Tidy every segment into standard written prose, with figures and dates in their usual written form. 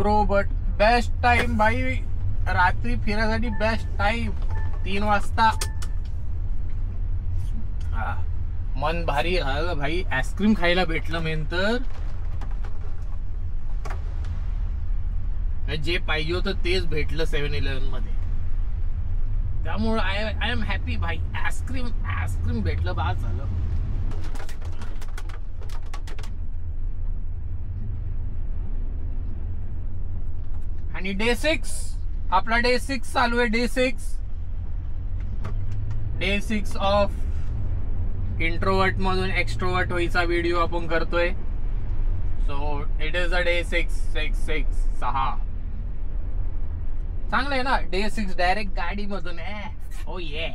Bro but best time भाई रात्री फिरायसाठी best time 3 वाजता. मन भारी राहिलं भाई. आईस्क्रीम खायला भेटलं मेन तर जे पाहिजे होतं तेच भेटलं 7-Eleven मध्ये. त्यामुळे आय एम हॅपी भाई. आईस्क्रीम भेटलं बाद झालं. आणि डे 6 आपला डे 6 चालू आहे. डे 6 ऑफ इंट्रोवर्ट मधून एक्स्ट्रोवर्ट व्हायचा व्हिडिओ आपण करतोय. So it is a day 6. चांगलं आहे ना. डे 6 डायरेक्ट गाडी मधून आहे. ओ ये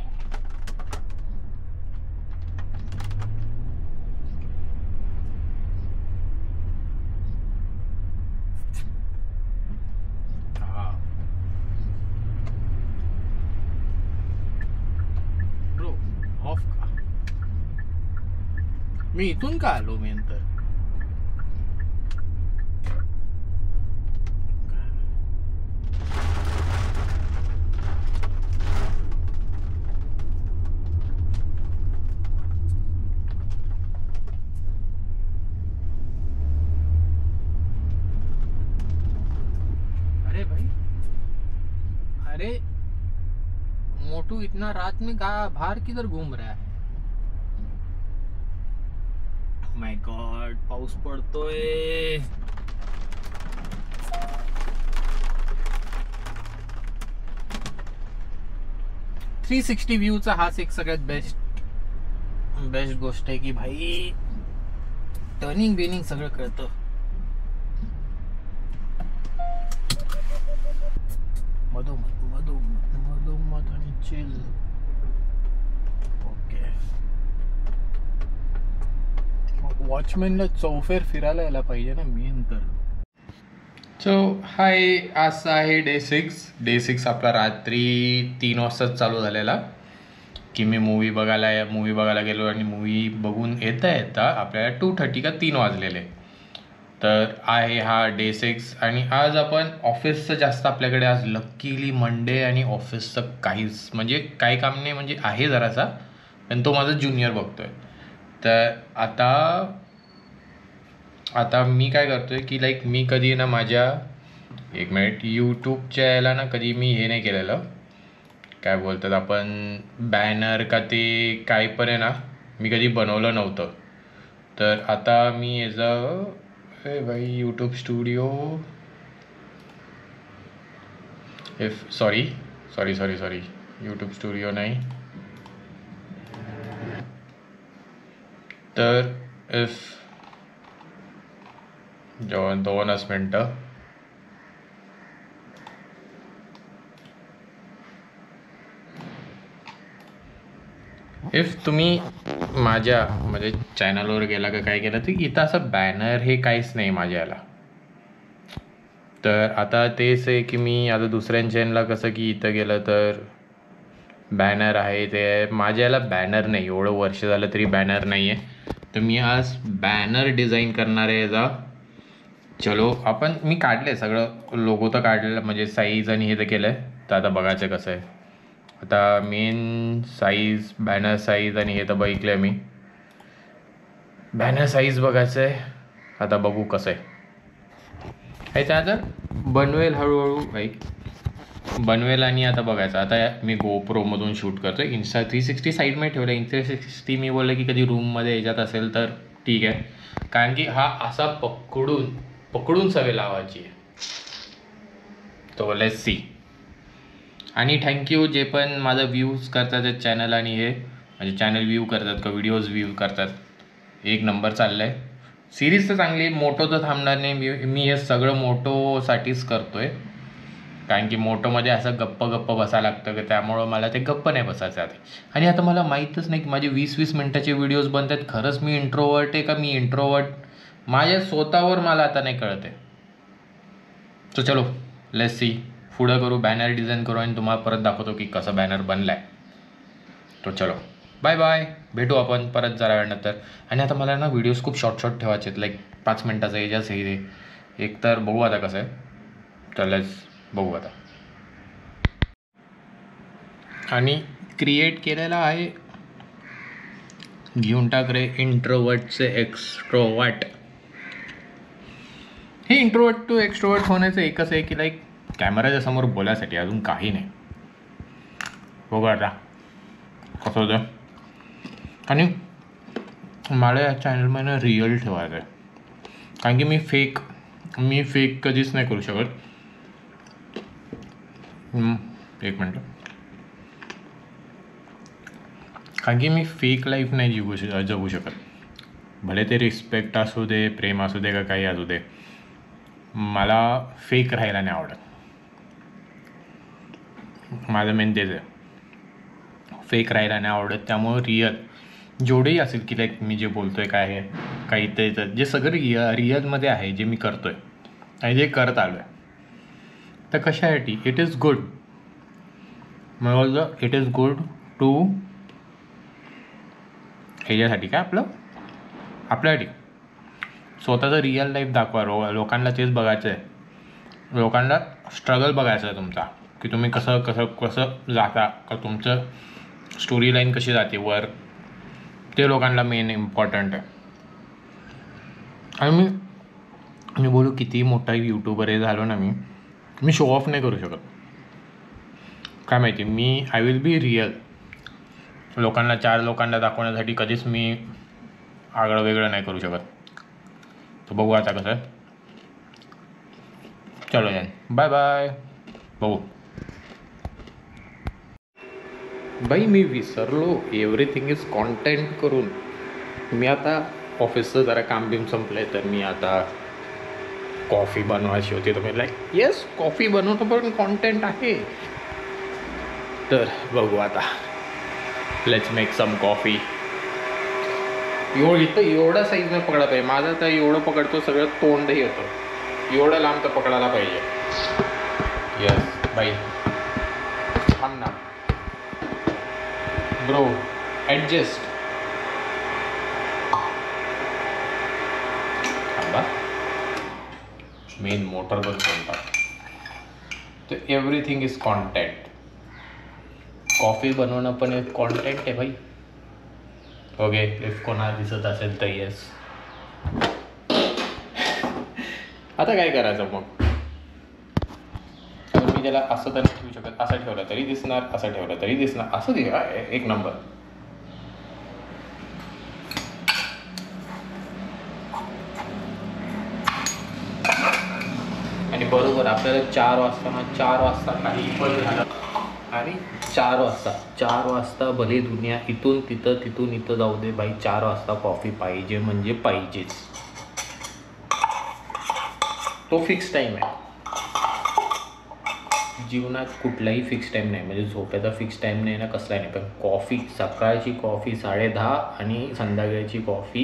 ऑफ का. मी इथून का आलो मेन तर. अरे भाई अरे मोटू इतना रात में बाहर किधर घूम रहा है. माय गॉड पाऊस पडतोय. .360 व्ह्यूचा हाच एक सगळ्यात बेस्ट गोष्ट आहे की भाई टर्निंग बिनिंग सगळं कळतं. मधोमध आणि चिल. ओके वॉचमॅनला चौफेर फिरायला यायला पाहिजे ना मेन तर. सो हाय आज आहे डे 6 आपला रात्री 3 वाजता चालू झालेला की मी मूवी बघायला गेलो आणि मूवी बघून येता आपल्याला 2:30 का 3 वाजलेले. तर आहे हा डे 6 आणि आज आपण ऑफिसचं जास्त आपल्याकडे आज लकीली मंडे आणि ऑफिसचं काहीच म्हणजे काही काम नाही म्हणजे आहे जरासा पण तो माझा ज्युनियर बघतोय. तर आता मी काय करतोय की लाईक मी कधी ना माझ्या एक मिनिट यूट्यूबच्या याला ना कधी मी हे नाही केलेलं काय बोलतात आपण बॅनर का ते काय पण आहे ना मी कधी बनवलं नव्हतं. तर आता मी याचं भाई YouTube studio sorry YouTube studio नाही. तर दोनच मिनटं. इफ तुम्ही माझ्या म्हणजे चॅनलवर गेला का काय केलं तर इथं असं बॅनर हे काहीच नाही माझ्या याला. तर आता तेच आहे की मी आता दुसऱ्यांच्या चॅनलला कसं की इथं गेलं तर बॅनर आहे ते माझ्या याला बॅनर नाही. एवढं वर्ष झालं तरी बॅनर नाही आहे. तर मी आज बॅनर डिझाईन करणार आहे याचा. चलो आपण मी काढले सगळं लोगो तर काढलेलं म्हणजे साईज आणि हे तर केलं आहे. तर आता बघायचं कसं आहे. आता मेन साईज बॅनर साईज आणि हे तर बघितलं आहे मी. बॅनर साईज बघायचं आहे. आता बघू कसं आहे त्यानंतर बनवेल हळूहळू भाई बनवेल. आणि आता बघायचं आता मी गोप्रोमधून शूट करतो आहे. Insta 360 साईडमध्ये ठेवलं. Insta 360 मी बोललं की कधी रूममध्ये याच्यात असेल तर ठीक आहे कारण की हा असा पकडून सवय लावायची आहे. तो लेट्स सी. आणि थँक्यू जे पण माझं व्ह्यूज करतात चॅनल आणि हे म्हणजे चॅनल व्ह्यू करतात का व्हिडिओज व्ह्यू करतात. एक नंबर चाललं आहे. सिरीज तर चांगली मोटो तर थांबणार नाही. मी हे सगळं मोटोसाठीच करतो आहे कारण की मोटोमध्ये असं गप्प बसायला लागतं की त्यामुळं मला ते गप्प नाही बसायचं आहे. आणि आता मला माहीतच नाही की माझे 20-20 मिनटाचे व्हिडिओज बनत आहेत. खरंच मी इंट्रोवर्ट आहे का मी इंट्रोवर्ट माझ्या स्वतःवर मला आता नाही कळत आहे. सो चलो लेट्स सी. पुढं करू बॅनर डिझाईन करू आणि तुम्हाला परत दाखवतो की कसं बॅनर बनला आहे. तो चलो बाय भेटू आपण परत जरा वेळनंतर. आणि आता मला ना व्हिडिओज खूप शॉर्ट ठेवायचे आहेत लाईक 5 मिनटाचं याच्याच हे एक तर बघू आता कसं आहे. चलाच बघू आता. आणि क्रिएट केलेला आहे, घेऊन टाक रे इंट्रोवर्टचे एक्स्ट्रोवर्ट. हे इंट्रोवर्ट टू एक्स्ट्रोवर्ट होण्याचं एकच आहे की लाईक कॅमेराच्या समोर बोलायसाठी, अजून काही नाही. बघू आता कसं होतं. आणि मला या चॅनलमध्ये रिअल ठेवायचं आहे, कारण की मी फेक कधीच नाही करू शकत. एक मिनटं. कारण की मी फेक लाईफ नाही जगू शकत. भले ते रिस्पेक्ट असू दे, प्रेम असू दे, का काही असू दे, मला फेक राहायला नाही आवडत. माझं मेन तेच आहे, फेक राहायला नाही आवडत. त्यामुळं रिअल जेवढेही असेल की लाईक मी जे बोलतो आहे काय आहे, काही ते जे सगळं रिअलमध्ये आहे, जे मी करतो आहे आणि जे करत आलो आहे, तर कशासाठी इट इज गुड. मला इट इज गुड टू ह्याच्यासाठी काय आपल्यासाठी स्वतःचं रिअल लाईफ दाखवा. लोकांना तेच बघायचं आहे, लोकांना स्ट्रगल बघायचं आहे तुमचा, की तुम्ही कसं जाता, का तुमचं स्टोरी लाईन कशी जाते वर, ते लोकांना मेन इम्पॉर्टंट आहे. आणि मी बोलू किती मोठा यूट्यूबर आहे झालो ना, मी शो ऑफ नाही करू शकत. काय माहिती, मी आय विल बी रिअल. लोकांना 4 लोकांना दाखवण्यासाठी कधीच मी आगळं वेगळं नाही करू शकत. तर बघू आता कसं. चलो यान, बाय बाय. बघू. बाई मी विसरलो, एव्हरीथिंग इज कॉन्टेंट करून. मी आता ऑफिसचं जरा काम बिम संपलं आहे, तर मी आता कॉफी बनवायची होती. तर मी लाईक येस, कॉफी बनवणं पण कॉन्टेंट आहे. तर बघू आता, लेट्स मेक सम कॉफी. इथं एवढा साईज नाही पकडा पाहिजे माझा, तर एवढं पकडतो सगळं तोंडही येतं, एवढं लांब तर पकडायला पाहिजे. येस बाई, थांब ना ब्रो, ॲडजस्ट. थांबा, मेन मोटर बंद करून टाक. तर एव्हरीथिंग इज कॉन्टेंट. कॉफी बनवणं पण एक कॉन्टेंट आहे भाई. ओके, इफ कोणाला दिसत असेल तर येस. आता काय करायचं मग. मी त्याला असं तर ठेवू शकत, असं ठेवलं तरी दिसणार, असं ठेवलं तरी दिसणार, असं दे. एक नंबर. आणि बरोबर आपल्याला 4 वाजता काही पण झालं, आणि 4 वाजता भले दुनिया इथून इथं जाऊ दे बाई, 4 वाजता कॉफी पाहिजे म्हणजे पाहिजेच. तो फिक्स टाईम आहे. जीवनात कुठलाही फिक्स टाईम नाही, म्हणजे झोपायचा फिक्स टाईम नाही ना, कसलाही नाही. पण कॉफी, सकाळची कॉफी 10:30 आणि संध्याकाळची कॉफी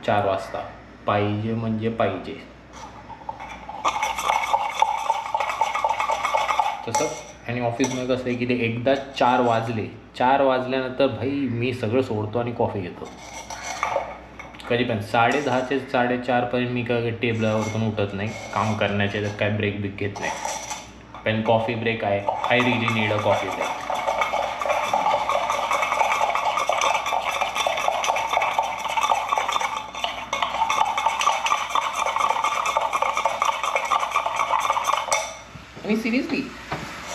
4 वाजता पाहिजे म्हणजे पाहिजे. तसं. आणि ऑफिसमध्ये कसं आहे की ते एकदा 4 वाजल्यानंतर भाई मी सगळं सोडतो आणि कॉफी घेतो. कधी पण 10:30 ते 4:30 मी काय टेबलावरतून उठत नाही. काम करण्याचे तर काय ब्रेक घेत नाही. पण कॉफी ब्रेक आहे, I really need a coffee break. आणि सिरियसली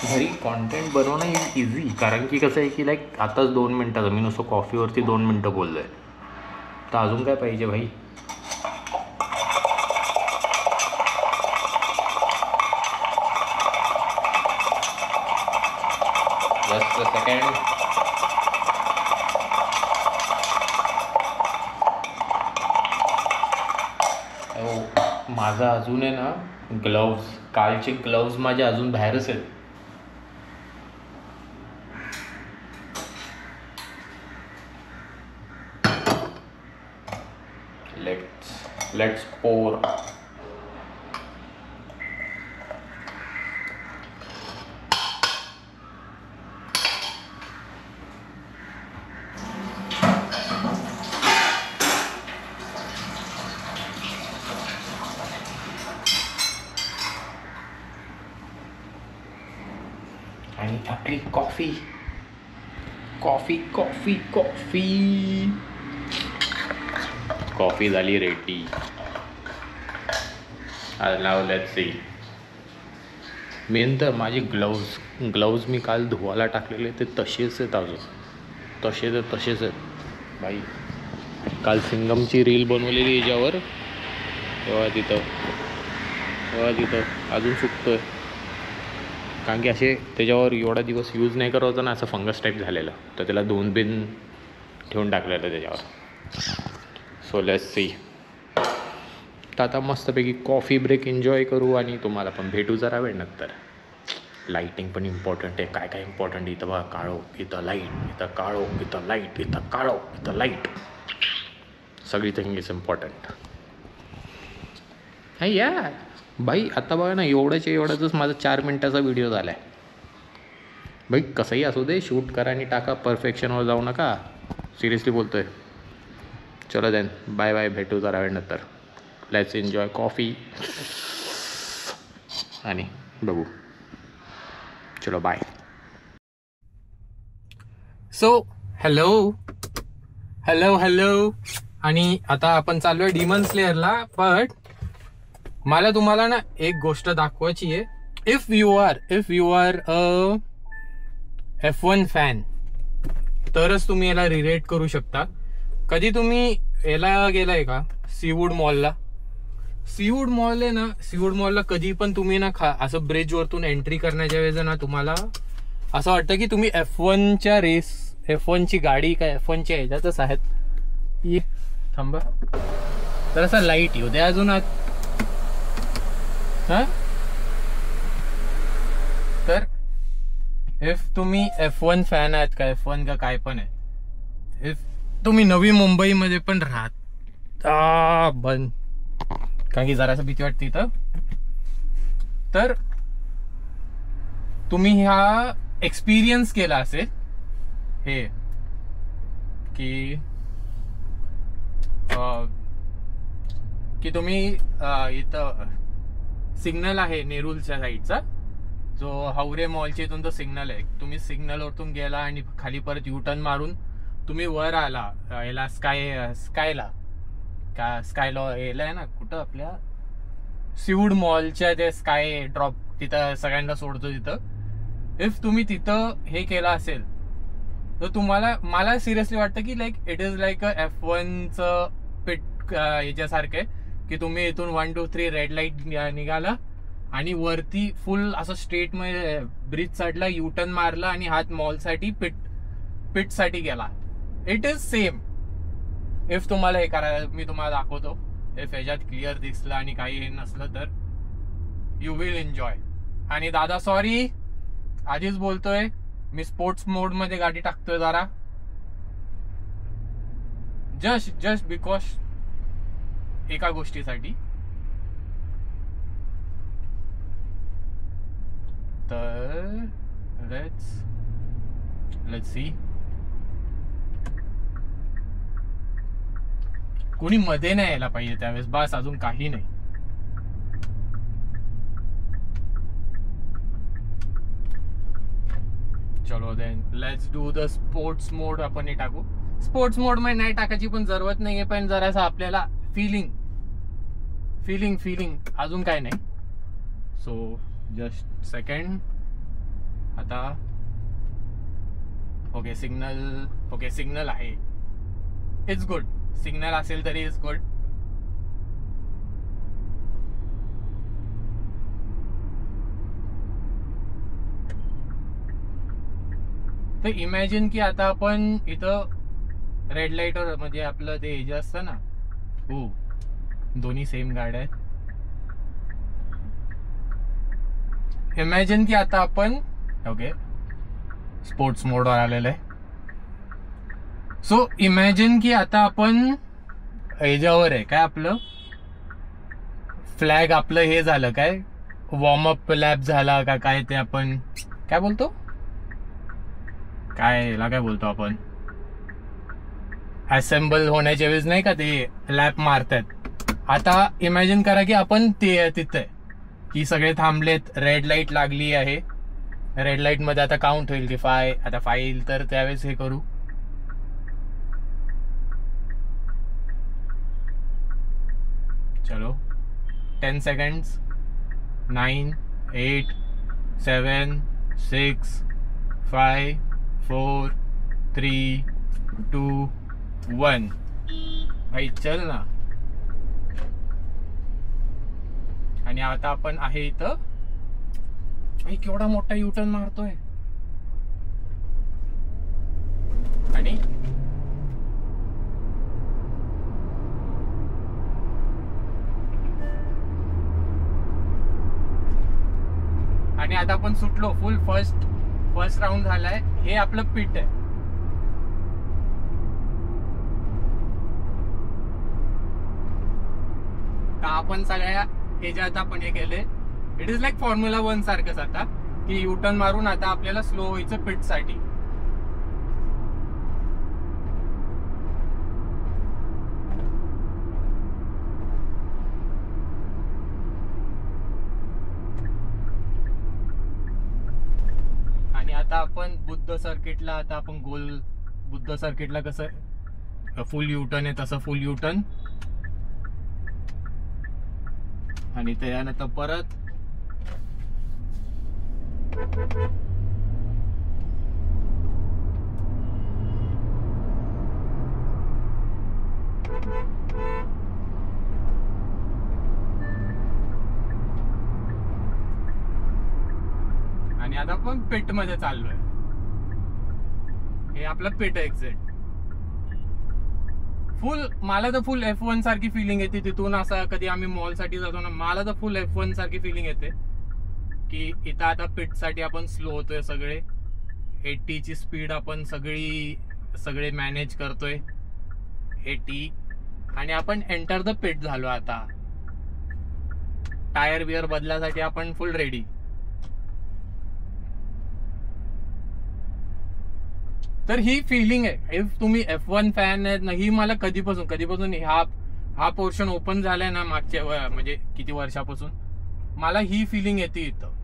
घरी कॉन्टेंट बनवणं इज इझी. कारण की कसं आहे की लाईक आताच 2 मिनटाचं मी नुसतं कॉफीवरती 2 मिनटं बोललो आहे, तर अजून काय पाहिजे भाई. Just a second. माझा अजून आहे ना ग्लव्ज, कालचे ग्लव्ज माझे अजून बाहेरच आहेत. Let's pour. आणि आपली coffee coffee coffee coffee coffee झाली ready. Now let's see. Main तर माझे ग्लव्ज मी काल धुवायला टाकलेले ते तसेच आहेत अजून, तसेच आहेत भाई. काल सिंगमची रील बनवलेली याच्यावर, तेव्हा तिथं अजून सुकतोय. कारण की असे त्याच्यावर एवढा दिवस यूज नाही करायचं ना, असं फंगस टाईप झालेलं, तर त्याला 2 बिन ठेवून टाकलेलं त्याच्यावर. So let's see. तर आता मस्तपैकी कॉफी ब्रेक एन्जॉय करू आणि तुम्हाला पण भेटू जरा वेळ नंतर. लाईटिंग पण इम्पॉर्टंट आहे. काय इम्पॉर्टंट आहे इथं बघा. काळो इथं लाईट, इथं काळो इथं लाईट, इथं काळो इथं लाईट. सगळी थिंग इज इम्पॉर्टंट. हाय यार भाई, आता बघा ना, एवढाच माझा 4 मिनटाचा व्हिडिओ झाला आहे भाई. कसंही असू दे, शूट करा आणि टाका, परफेक्शनवर जाऊ नका. सिरियसली बोलतोय. चलो देन, बाय बाय, भेटू जरा वेळ नंतर. लेट्स एन्जॉय कॉफी आणि बघू. चलो बाय. सो हॅलो आणि आता आपण चालू आहे डिमन स्लेअरला. बट मला तुम्हाला ना एक गोष्ट दाखवायची आहे. If you are a F1 fan तरच तुम्ही याला रिलेट करू शकता. कधी तुम्ही याला गेलाय का सीवूड मॉलला? सीवूड मॉल आहे ना, सीवूड मॉलला कधी पण तुम्ही ना असं ब्रिज वरतून एंट्री करण्याच्या वेळेस ना तुम्हाला असं वाटतं की तुम्ही F1च्या F1ची गाडी काय F1च्या ह्याच्यातच आहेत. ये थांबा तर असं लाईट येऊ दे अजून आत. हा तर इफ तुम्ही F1 फॅन आहात का, F1 का काय पण आहे, इफ तुम्ही नवी मुंबईमध्ये पण राहत बंद कारण की जरासं भीती वाटते इथं, तर तुम्ही हा एक्सपिरियन्स केला असेल हे की तुम्ही इथं सिग्नल आहे नेरूलच्या साईडचा, जो हावरे मॉलच्या इथून तो सिग्नल आहे. तुम्ही सिग्नलवरतून गेला आणि खाली परत युटर्न मारून तुम्ही वर आला याला स्कायला याला आहे ना, कुठं आपल्या सीवूड मॉलच्या ते स्काय ड्रॉप तिथं सगळ्यांना सोडतो तिथं. इफ तुम्ही तिथं हे केलं असेल तर तुम्हाला, मला सिरियसली वाटतं की like it is like a F1चं पिट याच्यासारखं की तुम्ही इथून 1 2 3 रेड लाईट निघाला आणि वरती फुल असं स्ट्रेट मध्ये ब्रिज साईडला युटर्न मारला आणि हात मॉलसाठी पिट साठी गेला. It is same. इफ तुम्हाला हे करायला, मी तुम्हाला दाखवतो, इफ ह्याच्यात क्लिअर दिसलं आणि काही हे नसलं तर यू विल एन्जॉय. आणि दादा सॉरी आधीच बोलतोय, मी स्पोर्ट्स मोड मध्ये गाडी टाकतोय जरा, जस्ट बिकॉज एका गोष्टीसाठी. तर लेट्स सी. कोणी मध्ये नाही यायला पाहिजे त्यावेळेस, बस, अजून काही नाही. चलो then let's do the sports mode. आपण हे टाकू. स्पोर्ट्स मोड मध्ये नाही टाकायची पण जरूरत नाहीये, पण जरासं आपल्याला फिलिंग अजून काय नाही. So just second. आता ओके सिग्नल आहे. It's good. सिग्नल असेल तरी इट्स गुड. तर इमॅजिन की आता आपण इथं रेड लाईटवर म्हणजे आपलं ते हे जे असतं ना, दोन्ही सेम गाड्या आहेत. इमॅजिन की आता आपण ओके स्पोर्ट्स मोडवर आलेलं आहे. सो इमॅजिन की आता आपण ह्याच्यावर आहे काय, आपलं फ्लॅग आपलं हे झालं काय, वॉर्मअप लॅप झाला का काय, ते आपण काय बोलतो, काय बोलतो आपण, असेंबल होण्याच्या वेळेस नाही का ते लॅप मारतात. आता इमॅजिन करा की आपण ते तिथे की सगळे थांबलेत, रेड लाईट लागली आहे रेड लाईट मध्ये आता काउंट होईल की 5, आता 5 येईल तर त्यावेळेस हे करू. चलो 10 सेकंड्स. 9, 8, 7, 6, 5, 4, 3, 2, 1. भाई चल ना. आणि आता आपण आहे इथं. भाई केवढा मोठा युटर्न मारतोय. आणि आता आपण सुटलो. फुल फर्स्ट राऊंड झालाय. हे आपलं पिट आहे. तर आपण सगळ्या ह्याच्यात आपण हे केले. इट इज लाईक फॉर्म्युला 1 सारखंच आता, की युटर्न मारून आता आपल्याला स्लो व्हायचं पिट साठी. आणि आता आपण बुद्ध सर्किटला, आता आपण बुद्ध सर्किटला कसं फुल युटर्न आहे तसं फुल युटर्न. आणि त्यानंतर परत आणि आता आपण पिट मध्ये चाललोय. हे आपलं पिट एक्झिट. फुल मला तर फुल F1 सारखी फिलिंग येते तिथून. असं कधी आम्ही मॉल साठी जातो ना, मला तर फुल F1 सारखी फिलिंग येते की इथं आता पिट साठी आपण स्लो होतोय. सगळे 80 ची स्पीड आपण सगळे मॅनेज करतोय 80. आणि आपण एंटर द पिट झालो. आता टायर बिअर बदलासाठी आपण फुल रेडी. तर ही फिलिंग आहे. इफ तुम्ही F1 फॅन आहेत ना, ही मला कधीपासून हा पोर्शन ओपन झालाय ना मागच्या म्हणजे किती वर्षापासून, मला ही फिलिंग येते इथं.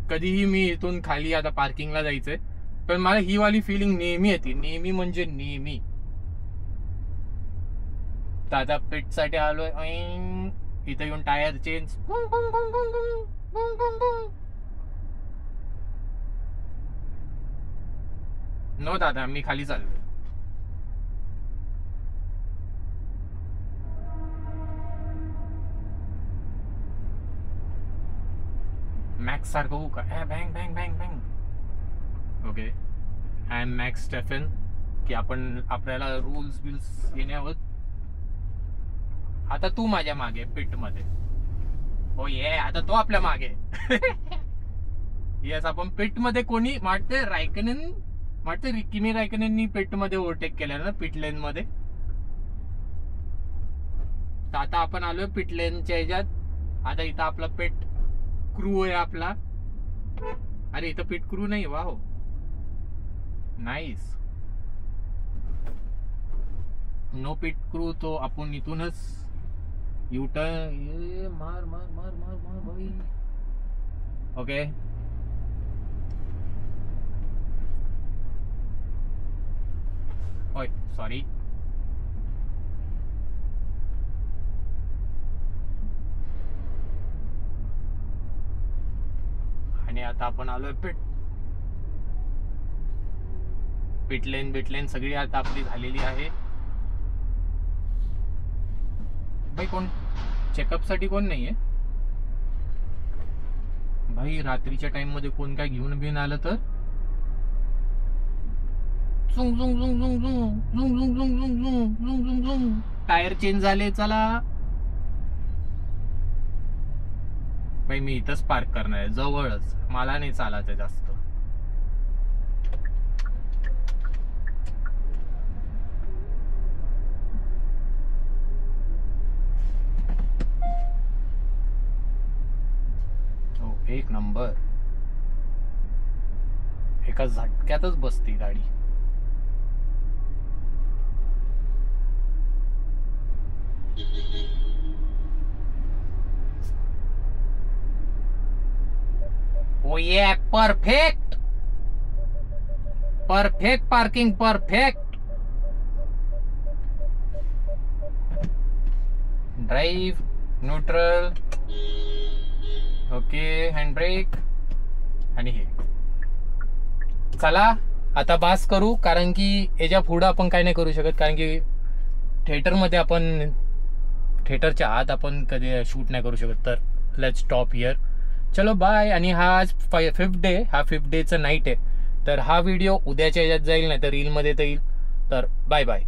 कधीही मी इथून खाली आता पार्किंगला जायचंय, पण मला ही वाली फिलिंग नेहमी येते. नेहमी म्हणजे नेहमी. तर आता पिट साठी आलोय. इथं येऊन टायर चेंज. नो दादा, मी खाली चाललोय. मॅक्स सारखं होऊ का? Bang bang bang bang. Okay, I am Max Stefan. की आपल्याला रूल्स बिल्स येण्यावर. आता तू माझ्या मागे पिट मध्ये. हो ये, आता तो आपल्या मागे. येस, आपण पिट मध्ये कोणी किमी रायकनेननी पिट मध्ये ओव्हरटेक केलं ना पिट लेन मध्ये. तर आता आपण आलोय पिट लेनच्या ह्याच्यात. आता इथं आपला पिट क्रू आहे आपला. अरे इथं पिट क्रू नाही. वाह, नाईस. नो पिट क्रू. तो आपण इथूनच युटर्न मार भाई. ओके, ओय सॉरी. आणि आता आपण आलोय पिट लेन सगळी आता आपली झालेली आहे. भाई कोण चेकअप साठी कोण नाहीये भाई. रात्रीच्या टाइम मध्ये कोण काय घेऊन आलं तर झुंग झुंग झुंग झुंग झुंग झुंग झुंग झुंग झुंग झुंग झुंग झुंग. टायर चेंज झाले. चला भाई, मी इथंच पार्क करणार आहे जवळच. मला नाही चालायचं जास्त. एक नंबर. एका झटक्यातच बसते गाडी. ओ ये perfect perfect parking perfect. Drive neutral okay hand brake आणि हे. चला आता बास करू कारण की याच्या पुढं आपण काय नाही करू शकत कारण की थिएटरमध्ये आपण थिएटरच्या आत आपण कधी शूट नाही करू शकत. तर लेट्स स्टॉप हिअर. चलो बाय. आणि हा आज 5th डे हा 5th डेचा नाईट आहे. तर हा व्हिडिओ उद्याच्या याच्यात जाईल नाही तर रीलमध्ये येईल. तर बाय बाय.